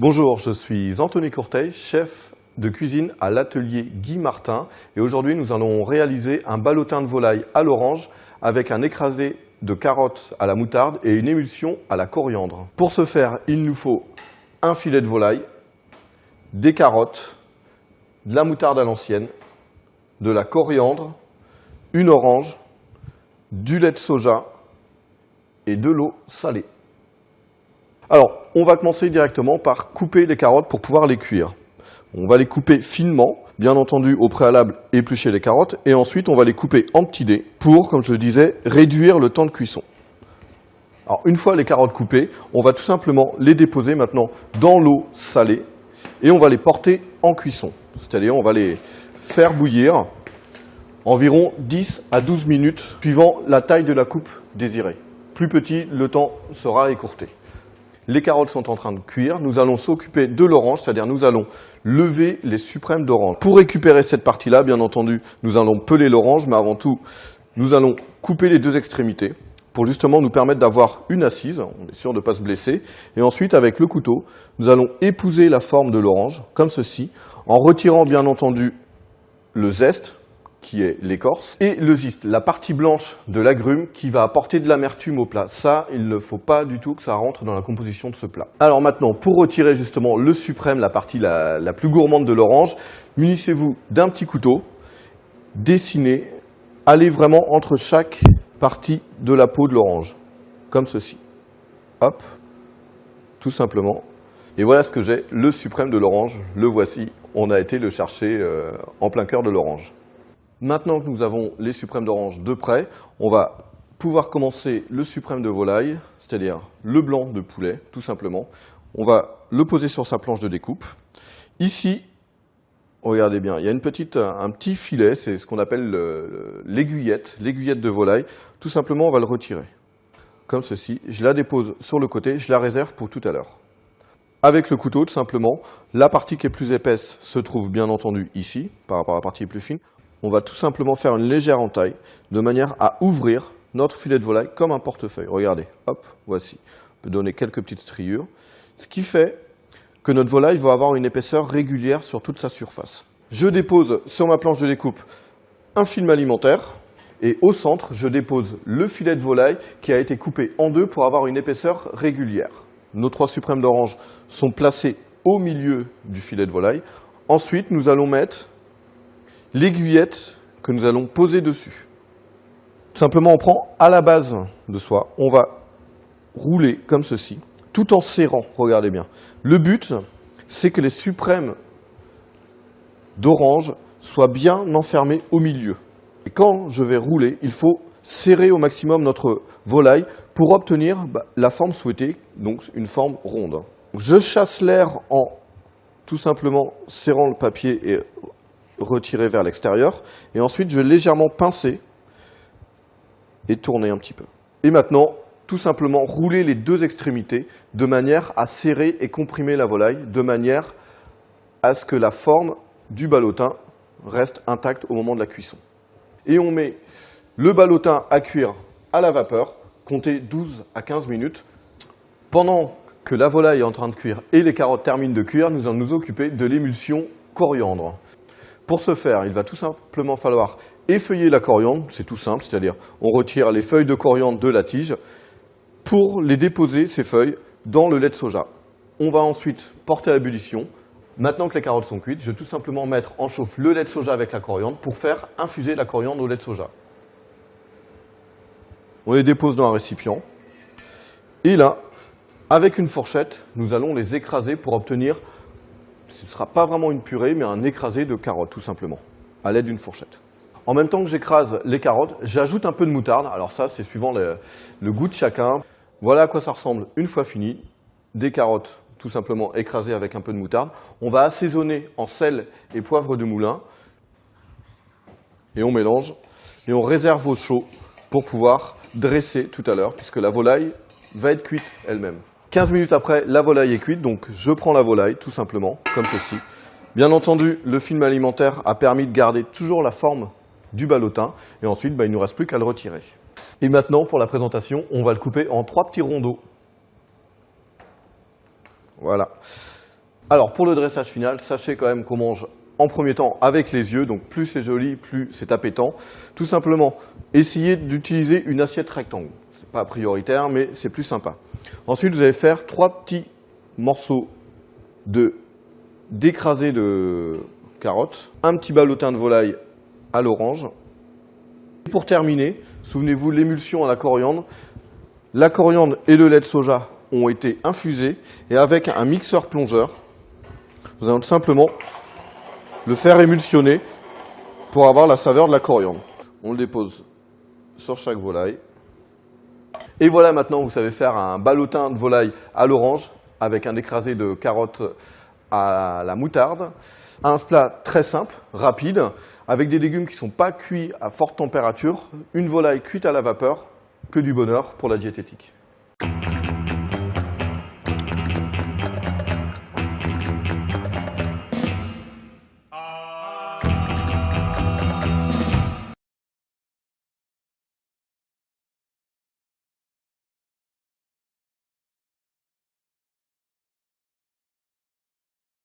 Bonjour, je suis Anthony Courteil, chef de cuisine à l'atelier Guy Martin et aujourd'hui nous allons réaliser un ballotin de volaille à l'orange avec un écrasé de carottes à la moutarde et une émulsion à la coriandre. Pour ce faire, il nous faut un filet de volaille, des carottes, de la moutarde à l'ancienne, de la coriandre, une orange, du lait de soja et de l'eau salée. Alors, on va commencer directement par couper les carottes pour pouvoir les cuire. On va les couper finement, bien entendu au préalable éplucher les carottes, et ensuite on va les couper en petits dés pour, comme je le disais, réduire le temps de cuisson. Alors, une fois les carottes coupées, on va tout simplement les déposer maintenant dans l'eau salée et on va les porter en cuisson. C'est-à-dire on va les faire bouillir environ 10 à 12 minutes, suivant la taille de la coupe désirée. Plus petit, le temps sera écourté. Les carottes sont en train de cuire, nous allons s'occuper de l'orange, c'est-à-dire nous allons lever les suprêmes d'orange. Pour récupérer cette partie-là, bien entendu, nous allons peler l'orange, mais avant tout, nous allons couper les deux extrémités pour justement nous permettre d'avoir une assise, on est sûr de ne pas se blesser. Et ensuite, avec le couteau, nous allons épouser la forme de l'orange, comme ceci, en retirant bien entendu le zeste, qui est l'écorce, et le zeste, la partie blanche de l'agrume qui va apporter de l'amertume au plat. Ça, il ne faut pas du tout que ça rentre dans la composition de ce plat. Alors maintenant, pour retirer justement le suprême, la partie la plus gourmande de l'orange, munissez-vous d'un petit couteau, dessinez, allez vraiment entre chaque partie de la peau de l'orange, comme ceci. Hop, tout simplement. Et voilà ce que j'ai, le suprême de l'orange, le voici. On a été le chercher en plein cœur de l'orange. Maintenant que nous avons les suprêmes d'orange de près, on va pouvoir commencer le suprême de volaille, c'est-à-dire le blanc de poulet, tout simplement. On va le poser sur sa planche de découpe. Ici, regardez bien, il y a un petit filet, c'est ce qu'on appelle l'aiguillette de volaille. Tout simplement, on va le retirer, comme ceci. Je la dépose sur le côté, je la réserve pour tout à l'heure. Avec le couteau, tout simplement, la partie qui est plus épaisse se trouve bien entendu ici, par rapport à la partie plus fine. On va tout simplement faire une légère entaille, de manière à ouvrir notre filet de volaille comme un portefeuille. Regardez, hop, voici. On peut donner quelques petites striures. Ce qui fait que notre volaille va avoir une épaisseur régulière sur toute sa surface. Je dépose sur ma planche de découpe un film alimentaire. Et au centre, je dépose le filet de volaille qui a été coupé en deux pour avoir une épaisseur régulière. Nos trois suprêmes d'orange sont placés au milieu du filet de volaille. Ensuite, nous allons mettre l'aiguillette que nous allons poser dessus. Tout simplement, on prend à la base de soi, on va rouler comme ceci, tout en serrant, regardez bien. Le but, c'est que les suprêmes d'orange soient bien enfermés au milieu. Et quand je vais rouler, il faut serrer au maximum notre volaille pour obtenir la forme souhaitée, donc une forme ronde. Je chasse l'air en tout simplement serrant le papier et retirer vers l'extérieur. Et ensuite, je vais légèrement pincer et tourner un petit peu. Et maintenant, tout simplement rouler les deux extrémités de manière à serrer et comprimer la volaille, de manière à ce que la forme du ballotin reste intacte au moment de la cuisson. Et on met le ballotin à cuire à la vapeur, comptez 12 à 15 minutes. Pendant que la volaille est en train de cuire et les carottes terminent de cuire, nous allons nous occuper de l'émulsion coriandre. Pour ce faire, il va tout simplement falloir effeuiller la coriandre, c'est tout simple, c'est-à-dire on retire les feuilles de coriandre de la tige pour les déposer, ces feuilles, dans le lait de soja. On va ensuite porter à ébullition. Maintenant que les carottes sont cuites, je vais tout simplement mettre en chauffe le lait de soja avec la coriandre pour faire infuser la coriandre au lait de soja. On les dépose dans un récipient. Et là, avec une fourchette, nous allons les écraser pour obtenir, ce ne sera pas vraiment une purée, mais un écrasé de carottes, tout simplement, à l'aide d'une fourchette. En même temps que j'écrase les carottes, j'ajoute un peu de moutarde. Alors ça, c'est suivant le goût de chacun. Voilà à quoi ça ressemble une fois fini. Des carottes, tout simplement écrasées avec un peu de moutarde. On va assaisonner en sel et poivre de moulin. Et on mélange. Et on réserve au chaud pour pouvoir dresser tout à l'heure, puisque la volaille va être cuite elle-même. 15 minutes après, la volaille est cuite, donc je prends la volaille, tout simplement, comme ceci. Bien entendu, le film alimentaire a permis de garder toujours la forme du ballotin, et ensuite, il ne nous reste plus qu'à le retirer. Et maintenant, pour la présentation, on va le couper en 3 petits rondeaux. Voilà. Alors pour le dressage final, sachez quand même qu'on mange en premier temps avec les yeux, donc plus c'est joli, plus c'est appétant. Tout simplement, essayez d'utiliser une assiette rectangle. Ce n'est pas prioritaire, mais c'est plus sympa. Ensuite, vous allez faire 3 petits morceaux d'écrasé de carottes, un petit ballotin de volaille à l'orange. Et pour terminer, souvenez-vous, l'émulsion à la coriandre et le lait de soja ont été infusés et avec un mixeur plongeur, nous allons tout simplement le faire émulsionner pour avoir la saveur de la coriandre. On le dépose sur chaque volaille. Et voilà, maintenant vous savez faire un ballotin de volaille à l'orange avec un écrasé de carottes à la moutarde. Un plat très simple, rapide, avec des légumes qui ne sont pas cuits à forte température, une volaille cuite à la vapeur, que du bonheur pour la diététique.